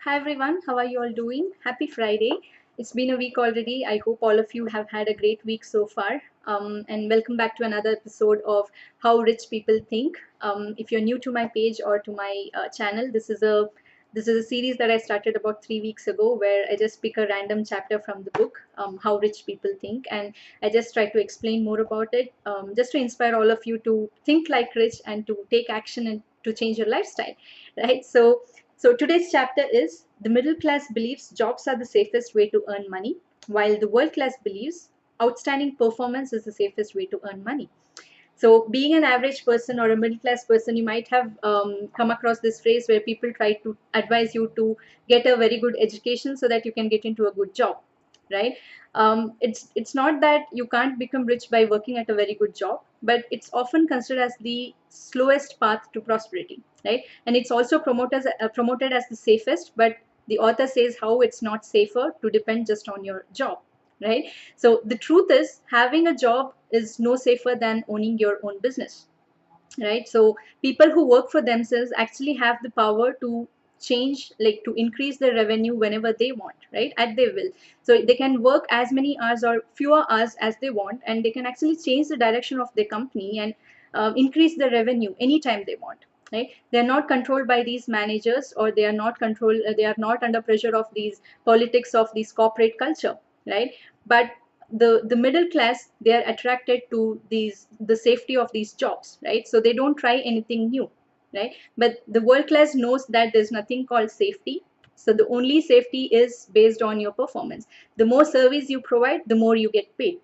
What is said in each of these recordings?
Hi everyone, how are you all doing? Happy Friday. It's been a week already. I hope all of you have had a great week so far. And welcome back to another episode of How Rich People Think. If you're new to my page or to my channel, this is a series that I started about 3 weeks ago, where I just pick a random chapter from the book, How Rich People Think, and I just try to explain more about it, just to inspire all of you to think like rich and to take action and to change your lifestyle, right? So today's chapter is the middle class believes jobs are the safest way to earn money, while the world class believes outstanding performance is the safest way to earn money. So, being an average person or a middle class person, you might have come across this phrase where people try to advise you to get a very good education so that you can get into a good job, right? It's not that you can't become rich by working at a very good job, but it's often considered as the slowest path to prosperity, right? And it's also promoted as the safest, but the author says how it's not safer to depend just on your job, right? So the truth is, having a job is no safer than owning your own business, right? So people who work for themselves actually have the power to change, like to increase their revenue whenever they want, right? At their will. So they can work as many hours or fewer hours as they want, and they can actually change the direction of their company and increase the revenue anytime they want, right? They are not controlled by these managers, or they are not controlled, they are not under pressure of these politics of this corporate culture, right? But the middle class, they are attracted to the safety of these jobs, right? So they don't try anything new, right? But the world class knows that there's nothing called safety. So the only safety is based on your performance. The more service you provide, the more you get paid,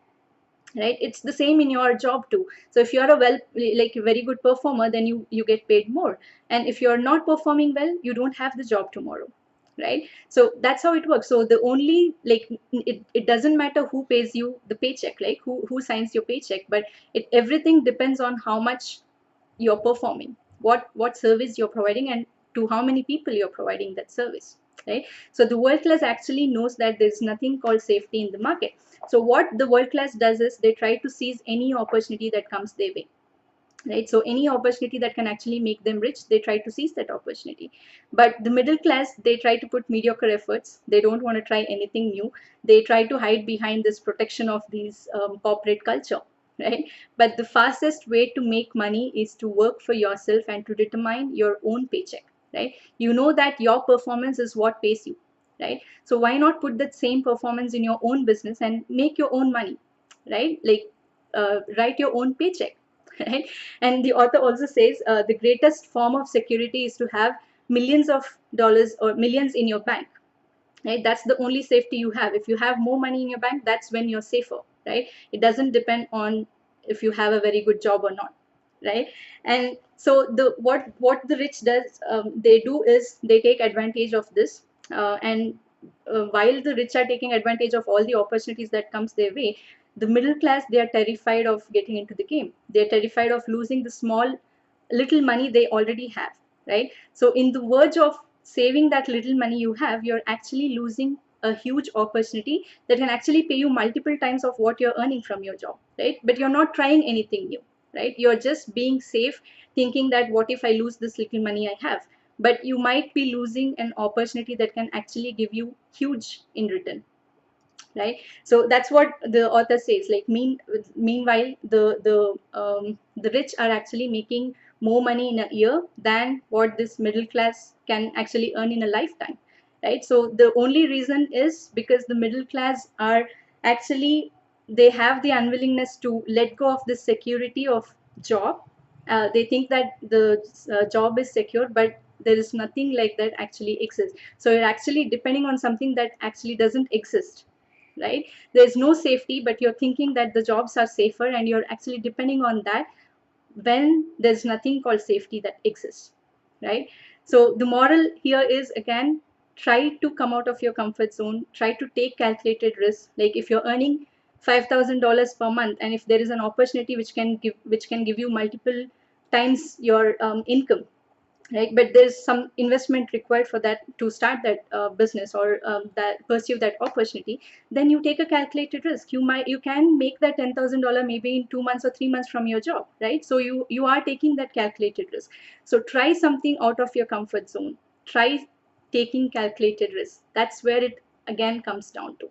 right? It's the same in your job too. So if you're like a very good performer, then you get paid more. And if you're not performing well, you don't have the job tomorrow, right? So that's how it works. So the only, like, it doesn't matter who pays you the paycheck, like who signs your paycheck, but everything depends on how much you're performing, what service you're providing, and to how many people you're providing that service, right? So the world class actually knows that there's nothing called safety in the market. So what the world class does is they try to seize any opportunity that comes their way, right? So any opportunity that can actually make them rich, they try to seize that opportunity. But the middle class, they try to put mediocre efforts. They don't want to try anything new. They try to hide behind this protection of these corporate culture, right? But the fastest way to make money is to work for yourself and to determine your own paycheck, right? You know that your performance is what pays you, right? So why not put that same performance in your own business and make your own money, right? Like, write your own paycheck, right? And the author also says the greatest form of security is to have millions of dollars or millions in your bank, right? That's the only safety you have. If you have more money in your bank, that's when you're safer, right? It doesn't depend on if you have a very good job or not, right? And so what the rich does, they do is they take advantage of this, and while the rich are taking advantage of all the opportunities that comes their way, the middle class, they are terrified of getting into the game. They're terrified of losing the small little money they already have, right? So in the verge of saving that little money you have, you're actually losing a huge opportunity that can actually pay you multiple times of what you're earning from your job, right? But you're not trying anything new, right? You're just being safe, thinking that what if I lose this little money I have? But you might be losing an opportunity that can actually give you huge in return, right? So that's what the author says. Like, meanwhile, the rich are actually making more money in a year than what this middle class can actually earn in a lifetime, right? So the only reason is because the middle class are actually, they have the unwillingness to let go of the security of job. They think that the job is secure, but there is nothing like that actually exists. So you're actually depending on something that actually doesn't exist, right? There's no safety, but you're thinking that the jobs are safer, and you're actually depending on that when there's nothing called safety that exists, right? So the moral here is, again, try to come out of your comfort zone, try to take calculated risks. Like, if you're earning $5,000 per month, and if there is an opportunity which can give you multiple times your income, right? But there's some investment required for that, to start that business, or that pursue that opportunity. Then you take a calculated risk. You can make that $10,000 maybe in 2 months or 3 months from your job, right? So you are taking that calculated risk. So try something out of your comfort zone. Try taking calculated risks. That's where it again comes down to.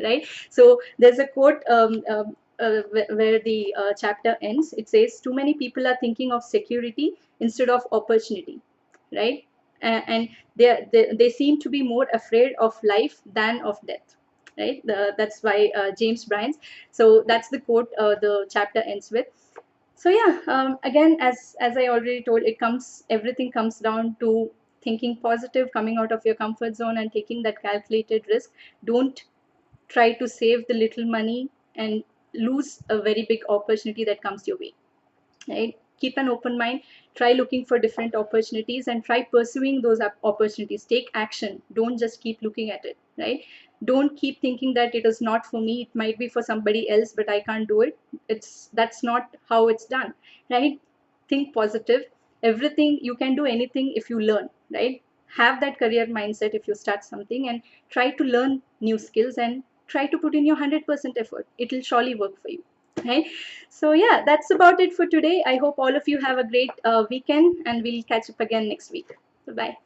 Right? So there's a quote where the chapter ends. It says, too many people are thinking of security instead of opportunity, right? And they seem to be more afraid of life than of death, right? That's why James Bryant. So that's the quote the chapter ends with. So yeah, again, as I already told, everything comes down to thinking positive, coming out of your comfort zone and taking that calculated risk. Don't try to save the little money and lose a very big opportunity that comes your way, right? Keep an open mind, try looking for different opportunities and try pursuing those opportunities. Take action, don't just keep looking at it, right? Don't keep thinking that it is not for me, it might be for somebody else, but I can't do it. That's not how it's done, right? Think positive. Everything, you can do anything if you learn, right? Have that career mindset if you start something, and try to learn new skills and try to put in your 100% effort. It will surely work for you, right? So yeah, that's about it for today. I hope all of you have a great weekend, and we'll catch up again next week. Bye bye.